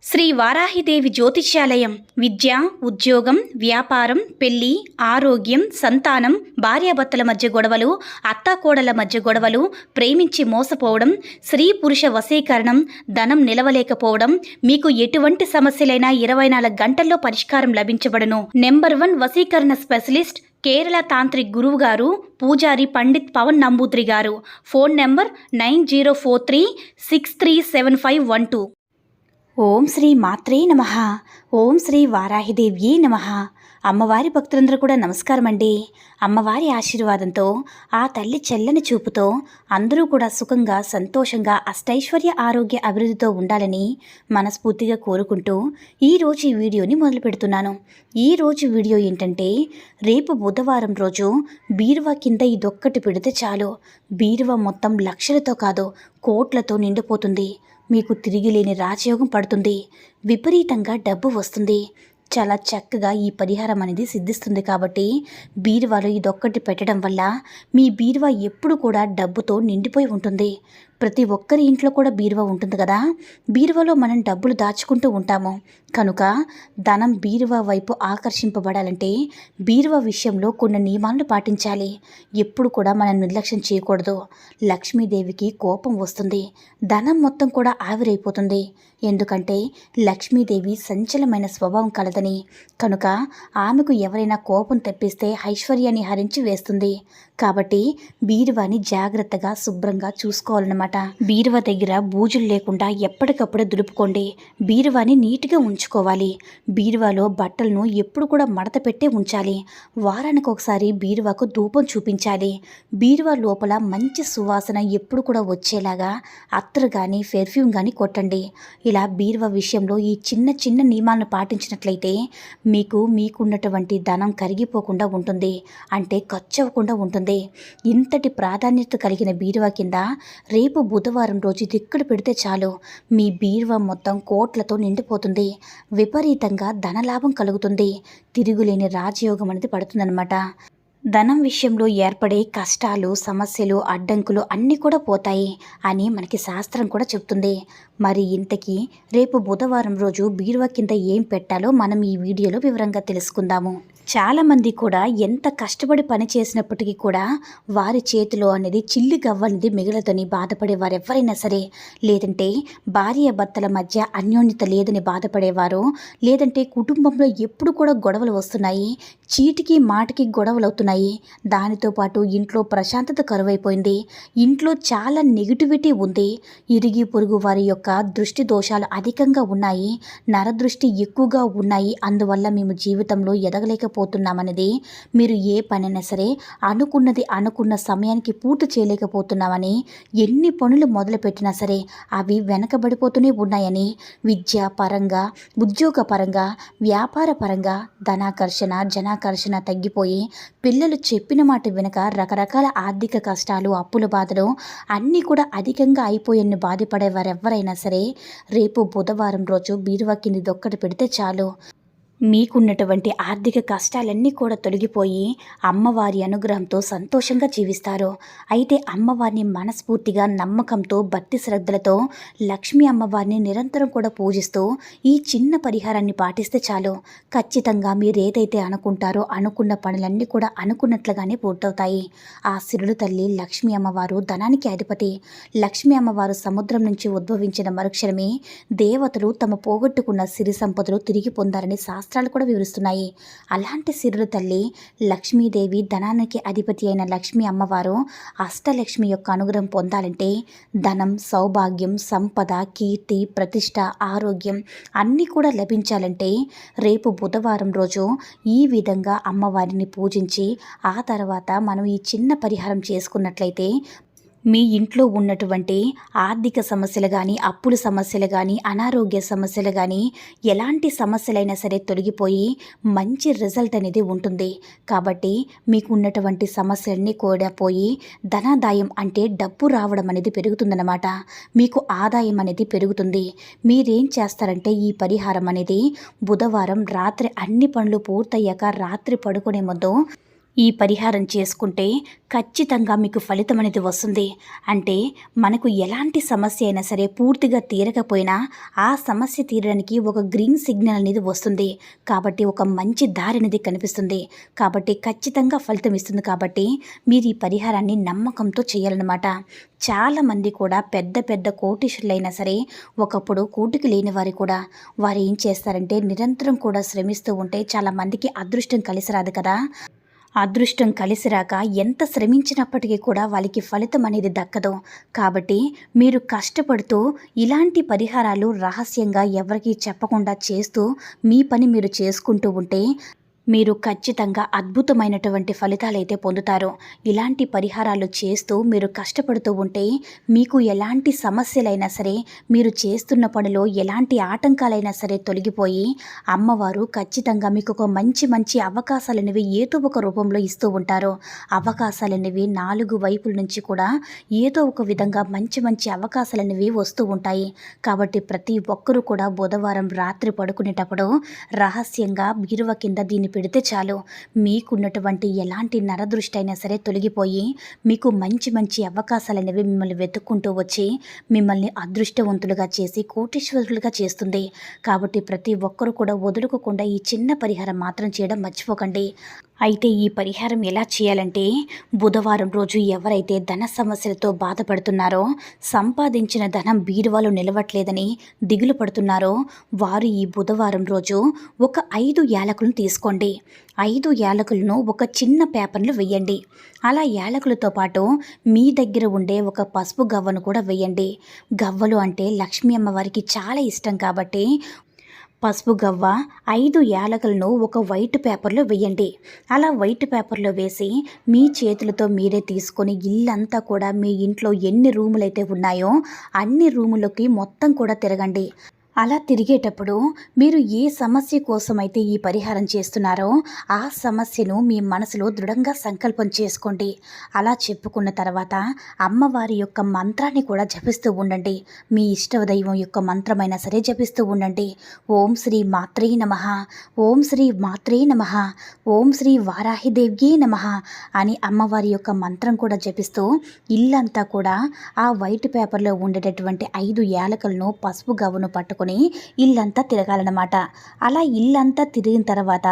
శ్రీ వారాహిదేవి జ్యోతిష్యాలయం విద్య, ఉద్యోగం, వ్యాపారం, పెళ్లి, ఆరోగ్యం, సంతానం, భార్యాభర్తల మధ్య గొడవలు, అత్తాకోడల మధ్య గొడవలు, ప్రేమించి మోసపోవడం, స్త్రీ పురుష వశీకరణం, ధనం నిలవలేకపోవడం, మీకు ఎటువంటి సమస్యలైనా 24 గంటల్లో పరిష్కారం లభించబడును. నెంబర్ 1 వశీకరణ స్పెషలిస్ట్ కేరళ తాంత్రిక్ గురువు గారు పూజారి పండిత్ పవన్ నంబూద్రి గారు. Phone number 9043637512. ఓం శ్రీ మాత్రే నమః. ఓం శ్రీ వారాహిదేవ్యే నమః. అమ్మవారి భక్తులందరూ కూడా నమస్కారం అండి. అమ్మవారి ఆశీర్వాదంతో, ఆ తల్లి చెల్లని చూపుతో అందరూ కూడా సుఖంగా, సంతోషంగా, అష్టైశ్వర్య, ఆరోగ్య, అభివృద్ధితో ఉండాలని మనస్ఫూర్తిగా కోరుకుంటూ ఈరోజు ఈ వీడియోని మొదలు పెడుతున్నాను. ఈరోజు వీడియో ఏంటంటే, రేపు బుధవారం రోజు బీరువా కింద ఇదొక్కటి పెడితే చాలు, బీరువా మొత్తం లక్షలతో కాదు కోట్లతో నిండిపోతుంది. మీకు తిరిగిలేని రాజయోగం పడుతుంది. విపరీతంగా డబ్బు వస్తుంది. చాలా చక్కగా ఈ పరిహారం అనేది సిద్ధిస్తుంది. కాబట్టి బీరువాలో ఇదొక్కటి పెట్టడం వల్ల మీ బీరువా ఎప్పుడు కూడా డబ్బుతో నిండిపోయి ఉంటుంది. ప్రతి ఒక్కరి ఇంట్లో కూడా బీరువా ఉంటుంది కదా. బీరువాలో మనం డబ్బులు దాచుకుంటూ ఉంటాము. కనుక ధనం బీరువా వైపు ఆకర్షింపబడాలంటే బీరువా విషయంలో కొన్ని నియమాలను పాటించాలి. ఎప్పుడు కూడా మనం నిర్లక్ష్యం చేయకూడదు. లక్ష్మీదేవికి కోపం వస్తుంది. ధనం మొత్తం కూడా ఆవిరైపోతుంది. ఎందుకంటే లక్ష్మీదేవి సంచలమైన స్వభావం కలదని. కనుక ఆమెకు ఎవరైనా కోపం తెప్పిస్తే ఐశ్వర్యాన్ని హరించి వేస్తుంది. కాబట్టి బీరువాని జాగ్రత్తగా శుభ్రంగా చూసుకోవాలన్నమాట. బీరువా దగ్గర బూజులు లేకుండా ఎప్పటికప్పుడు దులుపుకోండి. బీరువాని నీట్గా ఉంచుకోవాలి. బీరువాలో బట్టలను ఎప్పుడు కూడా మడత పెట్టే ఉంచాలి. వారానికి ఒకసారి బీరువాకు ధూపం చూపించాలి. బీరువా లోపల మంచి సువాసన ఎప్పుడు కూడా వచ్చేలాగా అత్తరు కానీ పెర్ఫ్యూమ్ కానీ కొట్టండి. ఇలా బీరువా విషయంలో ఈ చిన్న చిన్న నియమాలను పాటించినట్లయితే మీకున్నటువంటి ధనం కరిగిపోకుండా ఉంటుంది. అంటే ఖర్చు అవ్వకుండా ఉంటుంది. ఇంతటి ప్రాధాన్యత కలిగిన బీరువా కింద రేపు బుధవారం రోజు ఇది ఇక్కడ పెడితే చాలు, మీ బీరువా మొత్తం కోట్లతో నిండిపోతుంది. విపరీతంగా ధనలాభం కలుగుతుంది. తిరుగులేని రాజయోగం అనేది పడుతుందన్నమాట. ధనం విషయంలో ఏర్పడే కష్టాలు, సమస్యలు, అడ్డంకులు అన్నీ కూడా పోతాయి అని మనకి శాస్త్రం కూడా చెప్తుంది. మరి ఇంతకీ రేపు బుధవారం రోజు బీరువా కింద ఏం పెట్టాలో మనం ఈ వీడియోలో వివరంగా తెలుసుకుందాము. చాలామంది కూడా ఎంత కష్టపడి పని చేసినప్పటికీ కూడా వారి చేతిలో అనేది చిల్లి గవ్వనేది మిగలదని బాధపడే వారెవరైనా సరే, లేదంటే భార్య భర్తల మధ్య అన్యోన్యత లేదని బాధపడేవారు, లేదంటే కుటుంబంలో ఎప్పుడు కూడా గొడవలు వస్తున్నాయి, చీటికి మాటికి గొడవలు అవుతున్నాయి, దానితో పాటు ఇంట్లో ప్రశాంతత కరువైపోయింది, ఇంట్లో చాలా నెగిటివిటీ ఉంది, ఇరిగి పొరుగు వారి యొక్క దృష్టి దోషాలు అధికంగా ఉన్నాయి, నరదృష్టి ఎక్కువగా ఉన్నాయి, అందువల్ల మేము జీవితంలో ఎదగలేకపోతున్నామనేది, మీరు ఏ పనైనా సరే అనుకున్నది అనుకున్న సమయానికి పూర్తి చేయలేకపోతున్నామని, ఎన్ని పనులు మొదలుపెట్టినా సరే అవి వెనకబడిపోతూనే ఉన్నాయని, విద్యా పరంగా, ఉద్యోగ పరంగా, వ్యాపార పరంగా ధనాకర్షణ, జనాకర్షణ తగ్గిపోయి పిల్లలు చెప్పిన మాట వెనుక రకరకాల ఆర్థిక కష్టాలు, అప్పుల బాధలు అన్నీ కూడా అధికంగా అయిపోయని బాధపడేవారెవరైనా సరే రేపు బుధవారం రోజు బీరువా కింద దొక్కటి పెడితే చాలు, మీకున్నటువంటి ఆర్థిక కష్టాలన్నీ కూడా తొలగిపోయి అమ్మవారి అనుగ్రహంతో సంతోషంగా జీవిస్తారు. అయితే అమ్మవారిని మనస్ఫూర్తిగా, నమ్మకంతో, భక్తి శ్రద్ధలతో లక్ష్మీ అమ్మవారిని నిరంతరం కూడా పూజిస్తూ ఈ చిన్న పరిహారాన్ని పాటిస్తే చాలు, ఖచ్చితంగా మీరు ఏదైతే అనుకుంటారో అనుకున్న పనులన్నీ కూడా అనుకున్నట్లుగానే పూర్తవుతాయి. ఆ సిరులు తల్లి లక్ష్మీ అమ్మవారు ధనానికి అధిపతి. లక్ష్మీ అమ్మవారు సముద్రం నుంచి ఉద్భవించిన మరుక్షణమే దేవతలు తమ పోగొట్టుకున్న సిరి సంపదలు తిరిగి పొందారని శాస్త్రాలు కూడా వివరిస్తున్నాయి. అలాంటి సిరులు తల్లి లక్ష్మీదేవి, ధనానికి అధిపతి అయిన లక్ష్మీ అమ్మవారు అష్టలక్ష్మి యొక్క అనుగ్రహం పొందాలంటే ధనం, సౌభాగ్యం, సంపద, కీర్తి, ప్రతిష్ట, ఆరోగ్యం అన్నీ కూడా లభించాలంటే రేపు బుధవారం రోజు ఈ విధంగా అమ్మవారిని పూజించి ఆ తర్వాత మనం ఈ చిన్న పరిహారం చేసుకున్నట్లయితే మీ ఇంట్లో ఉన్నటువంటి ఆర్థిక సమస్యలు కానీ, అప్పుల సమస్యలు కానీ, అనారోగ్య సమస్యలు కానీ, ఎలాంటి సమస్యలైనా సరే తొలగిపోయి మంచి రిజల్ట్ అనేది ఉంటుంది. కాబట్టి మీకు ఉన్నటువంటి సమస్యలన్నీ కూడా పోయి ధనాదాయం అంటే డబ్బు రావడం అనేది పెరుగుతుందన్నమాట. మీకు ఆదాయం అనేది పెరుగుతుంది. మీరేం చేస్తారంటే ఈ పరిహారం అనేది బుధవారం రాత్రి అన్ని పనులు పూర్తయ్యాక రాత్రి పడుకునే ముందు ఈ పరిహారం చేసుకుంటే ఖచ్చితంగా మీకు ఫలితం అనేది వస్తుంది. అంటే మనకు ఎలాంటి సమస్య అయినా సరే పూర్తిగా తీరకపోయినా ఆ సమస్య తీరడానికి ఒక గ్రీన్ సిగ్నల్ అనేది వస్తుంది. కాబట్టి ఒక మంచి దారి అనేది కనిపిస్తుంది. కాబట్టి ఖచ్చితంగా ఫలితం ఇస్తుంది. కాబట్టి మీరు ఈ పరిహారాన్ని నమ్మకంతో చేయాలన్నమాట. చాలామంది కూడా పెద్ద పెద్ద కోటీశ్వరులైనా సరే ఒకప్పుడు కూటికి లేని వారు కూడా వారు ఏం చేస్తారంటే నిరంతరం కూడా శ్రమిస్తూ ఉంటే చాలామందికి అదృష్టం కలిసి రాదు కదా. అదృష్టం కలిసి రాక ఎంత శ్రమించినప్పటికీ కూడా వాళ్ళకి ఫలితం అనేది దక్కదు. కాబట్టి మీరు కష్టపడుతూ ఇలాంటి పరిహారాలు రహస్యంగా ఎవరికీ చెప్పకుండా చేస్తూ మీ పని మీరు చేసుకుంటూ ఉంటే మీరు ఖచ్చితంగా అద్భుతమైనటువంటి ఫలితాలైతే పొందుతారు. ఇలాంటి పరిహారాలు చేస్తూ మీరు కష్టపడుతూ ఉంటే మీకు ఎలాంటి సమస్యలైనా సరే, మీరు చేస్తున్న పనిలో ఎలాంటి ఆటంకాలైనా సరే తొలగిపోయి అమ్మవారు ఖచ్చితంగా మీకు ఒక మంచి మంచి అవకాశాలనేవి ఏదో ఒక రూపంలో ఇస్తూ ఉంటారు. అవకాశాలనేవి 4 వైపుల నుంచి కూడా ఏదో ఒక విధంగా మంచి మంచి అవకాశాలనేవి వస్తూ ఉంటాయి. కాబట్టి ప్రతి ఒక్కరూ కూడా బుధవారం రాత్రి పడుకునేటప్పుడు రహస్యంగా బీరువా కింద దీన్ని పెడితే చాలు, మీకున్నటువంటి ఎలాంటి నరదృష్టి అయినా సరే తొలగిపోయి మీకు మంచి మంచి అవకాశాలు అనేవి మిమ్మల్ని వెతుక్కుంటూ వచ్చి మిమ్మల్ని అదృష్టవంతులుగా చేసి కోటీశ్వరులుగా చేస్తుంది. కాబట్టి ప్రతి ఒక్కరూ కూడా వదులుకోకుండా ఈ చిన్న పరిహారం మాత్రం చేయడం మర్చిపోకండి. అయితే ఈ పరిహారం ఎలా చేయాలంటే, బుధవారం రోజు ఎవరైతే ధన సమస్యలతో బాధపడుతున్నారో, సంపాదించిన ధనం బీరువాలో నిలవట్లేదని దిగులు పడుతున్నారో వారు ఈ బుధవారం రోజు ఒక 5 యాలకులను తీసుకోండి. 5 యాలకులను ఒక చిన్న పేపర్లో వేయండి. అలా యాలకులతో పాటు మీ దగ్గర ఉండే ఒక పసుపు గవ్వను కూడా వేయండి. గవ్వలు అంటే లక్ష్మీ అమ్మవారికి చాలా ఇష్టం కాబట్టి పసుపు గవ్వ 5 యాలకులను ఒక వైట్ పేపర్లో వేయండి. అలా వైట్ పేపర్లో వేసి మీ చేతులతో మీరే తీసుకొని ఇల్లంతా కూడా మీ ఇంట్లో ఎన్ని రూములైతే ఉన్నాయో అన్ని రూములకి మొత్తం కూడా తిరగండి. అలా తిరిగేటప్పుడు మీరు ఏ సమస్య కోసమైతే ఈ పరిహారం చేస్తున్నారో ఆ సమస్యను మీ మనసులో దృఢంగా సంకల్పం చేసుకోండి. అలా చెప్పుకున్న తర్వాత అమ్మవారి యొక్క మంత్రాన్ని కూడా జపిస్తూ ఉండండి. మీ ఇష్టదైవం యొక్క మంత్రమైనా సరే జపిస్తూ ఉండండి. ఓం శ్రీ మాత్రే నమః, ఓం శ్రీ మాత్రే నమః, ఓం శ్రీ వారాహిదేవ్యే నమః అని అమ్మవారి యొక్క మంత్రం కూడా జపిస్తూ ఇల్లంతా కూడా ఆ వైట్ పేపర్లో ఉండేటటువంటి 5 యాలకులను పసుపు గవ్వను పట్టుకొని ఇల్లంతా తిరగాలన్నమాట. అలా ఇల్లంతా తిరిగిన తర్వాత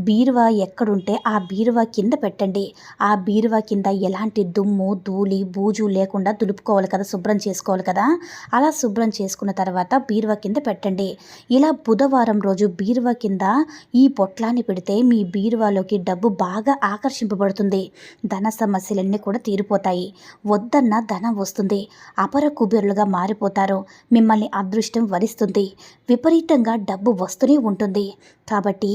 బీరువా ఎక్కడుంటే ఆ బీరువా కింద పెట్టండి. ఆ బీరువా కింద ఎలాంటి దుమ్ము ధూళి బూజు లేకుండా దులుపుకోవాలి కదా, శుభ్రం చేసుకోవాలి కదా. అలా శుభ్రం చేసుకున్న తర్వాత బీరువా కింద పెట్టండి. ఇలా బుధవారం రోజు బీరువా కింద ఈ పొట్లాన్ని పెడితే మీ బీరువాలోకి డబ్బు బాగా ఆకర్షింపబడుతుంది. ధన సమస్యలన్నీ కూడా తీరిపోతాయి. వద్దన్న ధనం వస్తుంది. అపర కుబేరులుగా మారిపోతారు. మిమ్మల్ని అదృష్టం వరిస్తుంది. విపరీతంగా డబ్బు వస్తూనే ఉంటుంది. కాబట్టి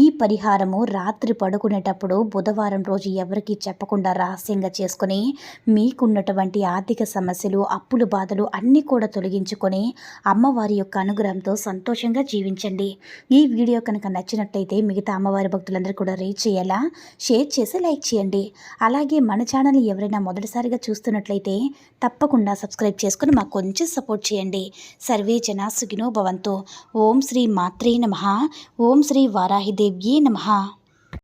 ఈ పరిహారము రాత్రి పడుకునేటప్పుడు బుధవారం రోజు ఎవరికీ చెప్పకుండా రహస్యంగా చేసుకొని మీకున్నటువంటి ఆర్థిక సమస్యలు, అప్పులు, బాధలు అన్నీ కూడా తొలగించుకొని అమ్మవారి యొక్క అనుగ్రహంతో సంతోషంగా జీవించండి. ఈ వీడియో కనుక నచ్చినట్లయితే మిగతా అమ్మవారి భక్తులందరూ కూడా రీచ్ చేయాలా, షేర్ చేసి లైక్ చేయండి. అలాగే మన ఛానల్ని ఎవరైనా మొదటిసారిగా చూస్తున్నట్లయితే తప్పకుండా సబ్స్క్రైబ్ చేసుకుని మాకు కొంచెం సపోర్ట్ చేయండి. సర్వే జనా సుఖినో భవంతు. ఓం శ్రీ మాత్రే నమః, ఓం శ్రీ వారాహిదేవ్యే నమః.